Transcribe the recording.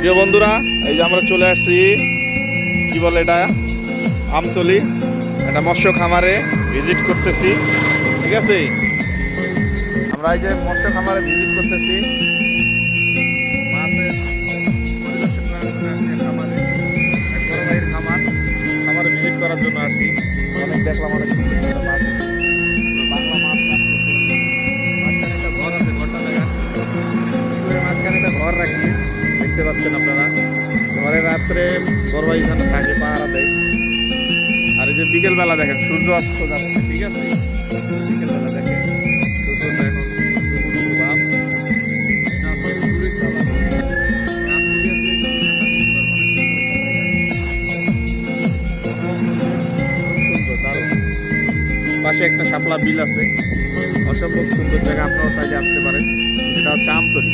প্রিয় বন্ধুরা, এই যে আমরা চলে আসছি, কি বলে এটা, আমতলি। একটা মৎস্য খামারে ভিজিট করতেছি। ঠিক আছে, আমরা এই যে মৎস্য খামারে ভিজিট করতেছি, মাছের পরিদর্শন করার জন্য আসছি। খামারে এক বড় ভাইয়ের খামারে ভিজিট করার জন্য আসছি। অনেক দেখলাম, অনেক সুন্দর সুন্দর মাছ আছে, বাংলা মাছ চাষ করছে। মাঝখানে একটা ঘর আছে, ঘরটা দেখা মাঝখানে একটা ঘর রাখছে, দেখতে পাচ্ছেন আপনারা। ঘরে রাত্রে বড় ভাই এখানে থাকে, পাহারা দেয়। আর এই যে বিকেলবেলা দেখেন সূর্য অস্ত যাচ্ছে। ঠিক আছে, বিকেলবেলা দেখেন সূর্যটা এখন ডুবু ভাব। এটা হচ্ছে টুরিস্ট জায়গা। আমতলী আসলে একটু ঠান্ডা দেখতে পারবো, অনেক সুন্দর দারুণ। পাশে একটা শাপলা বিল আছে, অসম্ভব সুন্দর জায়গা। আপনারাও চাইলে আসতে পারেন। এটা হচ্ছে আমতলী।